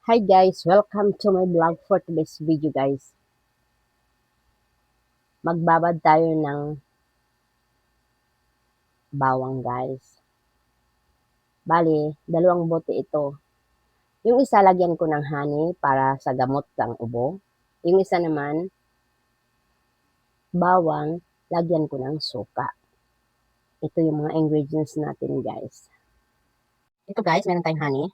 Hi guys, welcome to my vlog for today's video guys. Magbabad tayo ng bawang guys. Bali, dalawang bote ito. Yung isa lagyan ko ng honey para sa gamot ng ubo. Yung isa naman, bawang, lagyan ko ng suka. Ito yung mga ingredients natin guys. Ito guys, meron tayong honey.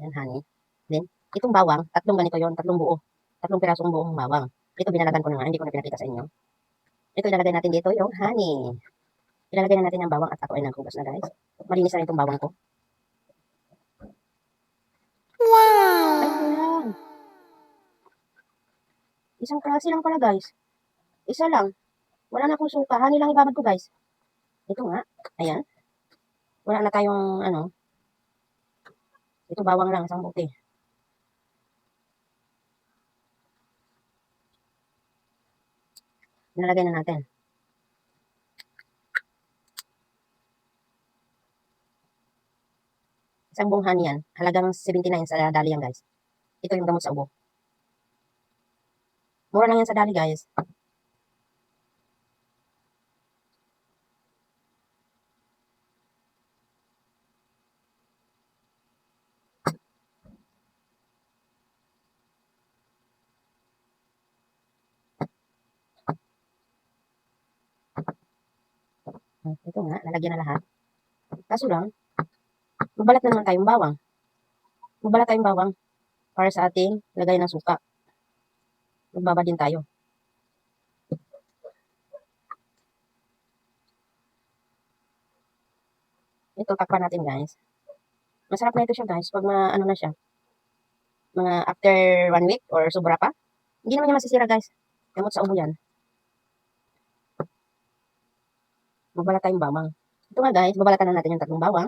Yan honey. Then, itong bawang, tatlong ganito yon, tatlong buo. Tatlong pirasong buong bawang. Ito binalagan ko na nga, hindi ko na pinakita sa inyo. Ito ilalagay natin dito yung honey. Ilalagay na natin ang bawang at ako ay naghugas na guys. Malinis na itong bawang ko. Wow! Ay, ito lang. Isang klase lang pala guys. Isa lang. Wala na akong suka. Honey lang ibabad ko guys. Ito nga. Ayan. Wala na tayong ano. Ito bawang lang. Isang buti. Nalagay na natin. Isang buong honey yan. Halagang 79 sa dali yan guys. Ito yung gamot sa ubo. Mura lang yan sa dali guys. Ito nga. Nalagyan na lahat. Kaso lang. Magbalat na naman tayong bawang. Magbalat tayong bawang. Para sa ating lagay ng suka. Magbaba din tayo. Ito, takpan natin guys. Masarap na ito siya guys. Pag ano na siya. Mga after 1 week or sobra pa. Hindi naman niya masisira guys. Gamot sa ubo yan. Magbalat tayong bawang. Ito nga guys, babalatan na natin yung tatlong bawang.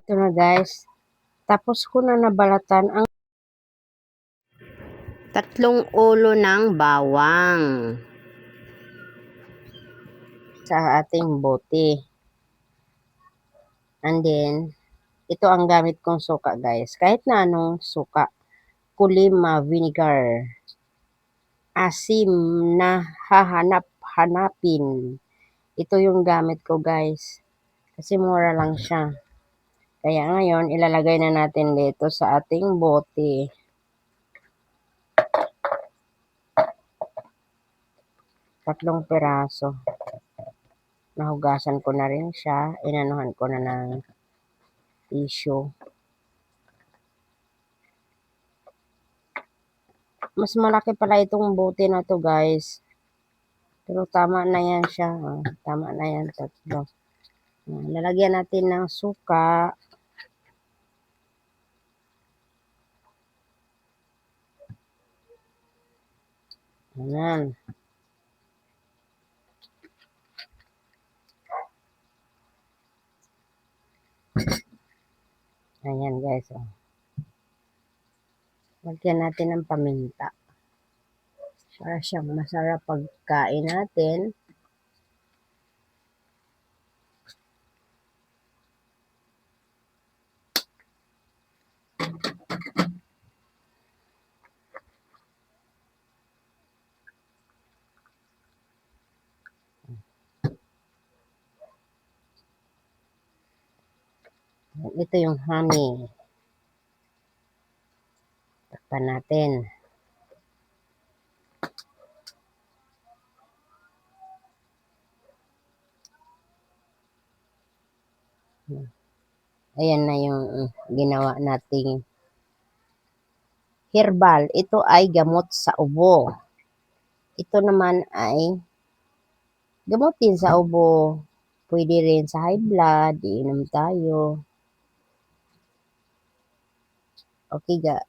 Ito na guys. Tapos ko na nabalatan ang tatlong ulo ng bawang sa ating bote. And then, ito ang gamit kong suka guys. Kahit na anong suka. Kulima vinegar. Asim na hahanap-hanapin. Ito yung gamit ko guys. Kasi mura lang siya. Kaya ngayon, ilalagay na natin dito sa ating bote. Tatlong piraso. Nahugasan ko na rin siya. Inanuhan ko na ng tissue. Mas malaki pala itong bote na to guys. Pero tama na yan siya. Tama na yan. Tatlo. Lalagyan natin ng suka. Ayan. Ayan guys. Lagyan natin ng paminta. Para siyang masarap pagkain natin. Ito yung honey. Takpan natin. Ayan na yung ginawa nating herbal. Ito ay gamot sa ubo. Ito naman ay gamot din sa ubo. Pwede rin sa high blood, iinom tayo. Okay guys,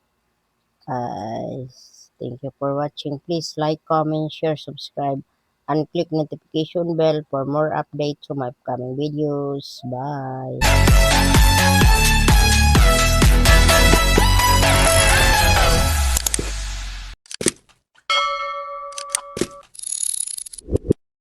thank you for watching. Please like, comment, share, subscribe, and click notification bell for more updates to my upcoming videos. Bye!